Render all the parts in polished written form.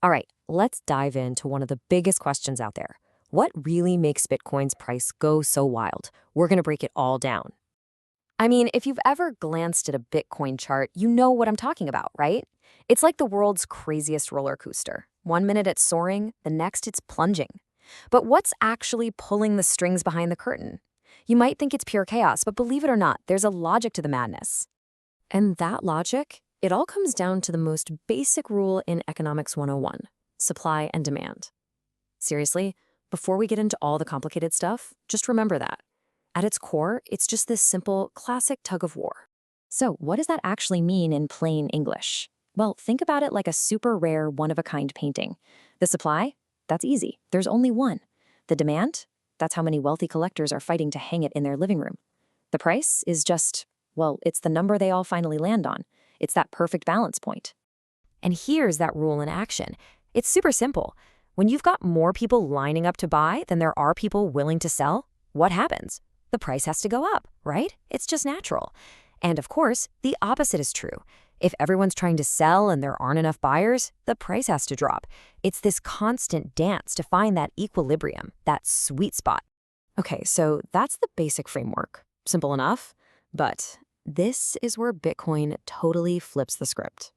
All right, let's dive into one of the biggest questions out there. What really makes Bitcoin's price go so wild? We're going to break it all down. I mean, if you've ever glanced at a Bitcoin chart, you know what I'm talking about, right? It's like the world's craziest roller coaster. One minute it's soaring, the next it's plunging. But what's actually pulling the strings behind the curtain? You might think it's pure chaos, but believe it or not, there's a logic to the madness. And that logic, it all comes down to the most basic rule in Economics 101, supply and demand. Seriously, before we get into all the complicated stuff, just remember that. At its core, it's just this simple, classic tug of war. So what does that actually mean in plain English? Well, think about it like a super rare, one-of-a-kind painting. The supply? That's easy. There's only one. The demand? That's how many wealthy collectors are fighting to hang it in their living room. The price is just, well, it's the number they all finally land on. It's that perfect balance point. And here's that rule in action. It's super simple. When you've got more people lining up to buy than there are people willing to sell, what happens? The price has to go up, right? It's just natural. And of course, the opposite is true. If everyone's trying to sell and there aren't enough buyers, the price has to drop. It's this constant dance to find that equilibrium, that sweet spot. Okay, so that's the basic framework. Simple enough, but this is where Bitcoin totally flips the script.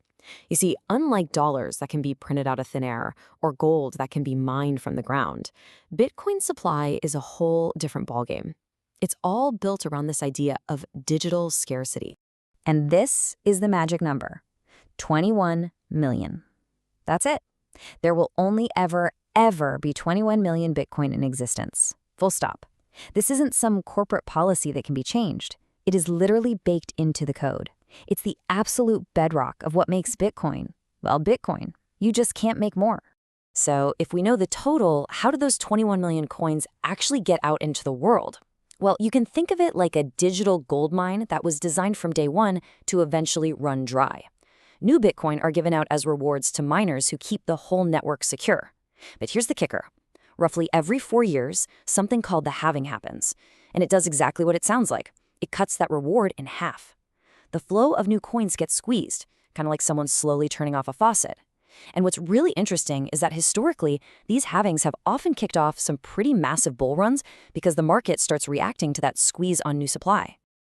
You see, unlike dollars that can be printed out of thin air or gold that can be mined from the ground, Bitcoin's supply is a whole different ballgame. It's all built around this idea of digital scarcity. And this is the magic number, 21 million. That's it. There will only ever be 21 million Bitcoin in existence. Full stop. This isn't some corporate policy that can be changed. It is literally baked into the code. It's the absolute bedrock of what makes Bitcoin. Well, Bitcoin. You just can't make more. So if we know the total, how do those 21 million coins actually get out into the world? Well, you can think of it like a digital gold mine that was designed from day one to eventually run dry. New Bitcoin are given out as rewards to miners who keep the whole network secure. But here's the kicker. Roughly every 4 years, something called the halving happens. And it does exactly what it sounds like. It cuts that reward in half. The flow of new coins gets squeezed, kind of like someone slowly turning off a faucet. And what's really interesting is that historically, these halvings have often kicked off some pretty massive bull runs because the market starts reacting to that squeeze on new supply.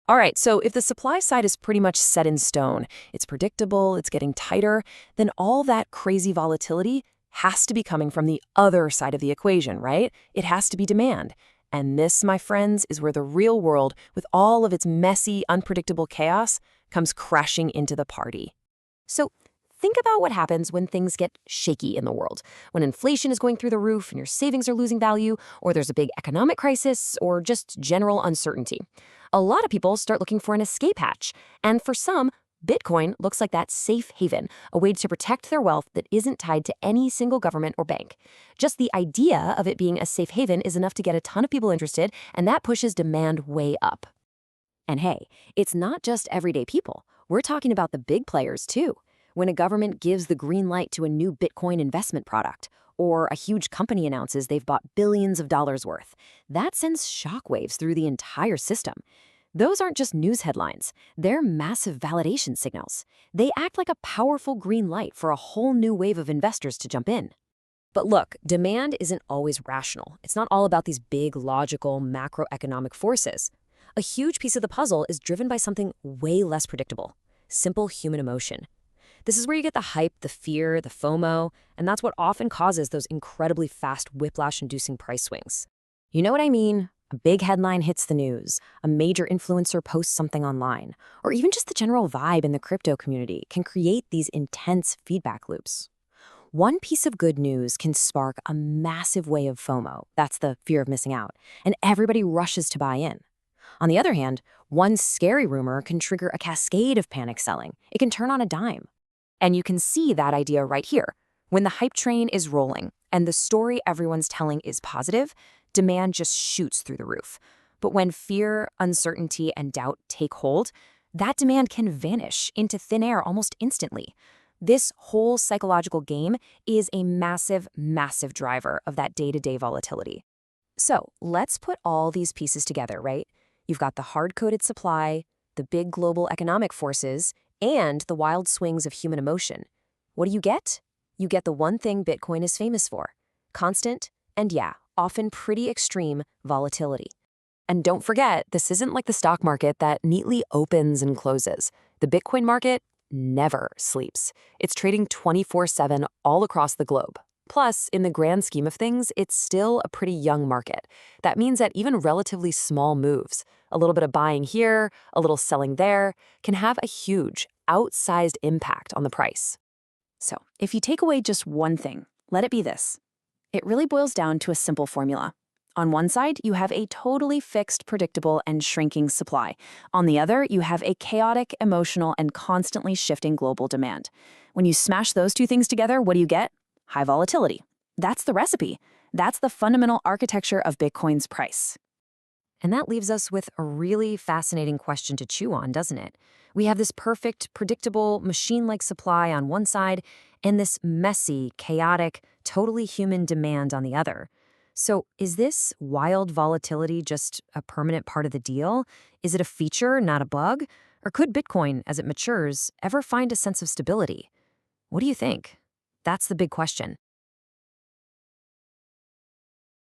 All right, so if the supply side is pretty much set in stone, it's predictable, it's getting tighter, then all that crazy volatility has to be coming from the other side of the equation, right? It has to be demand. And this, my friends, is where the real world, with all of its messy, unpredictable chaos, comes crashing into the party. So think about what happens when things get shaky in the world, when inflation is going through the roof and your savings are losing value, or there's a big economic crisis, or just general uncertainty. A lot of people start looking for an escape hatch, and for some, Bitcoin looks like that safe haven, a way to protect their wealth that isn't tied to any single government or bank. Just the idea of it being a safe haven is enough to get a ton of people interested, and that pushes demand way up. And hey, it's not just everyday people. We're talking about the big players too. When a government gives the green light to a new Bitcoin investment product, or a huge company announces they've bought billions of dollars worth, that sends shockwaves through the entire system. Those aren't just news headlines. They're massive validation signals. They act like a powerful green light for a whole new wave of investors to jump in. But look, demand isn't always rational. It's not all about these big, logical, macroeconomic forces. A huge piece of the puzzle is driven by something way less predictable: simple human emotion. This is where you get the hype, the fear, the FOMO, and that's what often causes those incredibly fast whiplash-inducing price swings. You know what I mean? A big headline hits the news, a major influencer posts something online, or even just the general vibe in the crypto community can create these intense feedback loops. One piece of good news can spark a massive wave of FOMO, that's the fear of missing out, and everybody rushes to buy in. On the other hand, one scary rumor can trigger a cascade of panic selling. It can turn on a dime. And you can see that idea right here. When the hype train is rolling and the story everyone's telling is positive, demand just shoots through the roof. But when fear, uncertainty, and doubt take hold, that demand can vanish into thin air almost instantly. This whole psychological game is a massive, massive driver of that day-to-day volatility. So let's put all these pieces together, right? You've got the hard-coded supply, the big global economic forces, and the wild swings of human emotion. What do you get? you get the one thing Bitcoin is famous for: constant and, yeah, often pretty extreme volatility. And don't forget, this isn't like the stock market that neatly opens and closes. The Bitcoin market never sleeps. It's trading 24/7 all across the globe. Plus, in the grand scheme of things, it's still a pretty young market. That means that even relatively small moves, a little bit of buying here, a little selling there, can have a huge, outsized impact on the price. So, if you take away just one thing, let it be this. It really boils down to a simple formula. On one side, you have a totally fixed, predictable, and shrinking supply. On the other, you have a chaotic, emotional, and constantly shifting global demand. When you smash those two things together, what do you get? High volatility. That's the recipe. That's the fundamental architecture of Bitcoin's price. And that leaves us with a really fascinating question to chew on, doesn't it? We have this perfect, predictable, machine-like supply on one side, and this messy, chaotic, totally human demand on the other. So is this wild volatility just a permanent part of the deal? Is it a feature, not a bug? Or could Bitcoin, as it matures, ever find a sense of stability? What do you think? That's the big question.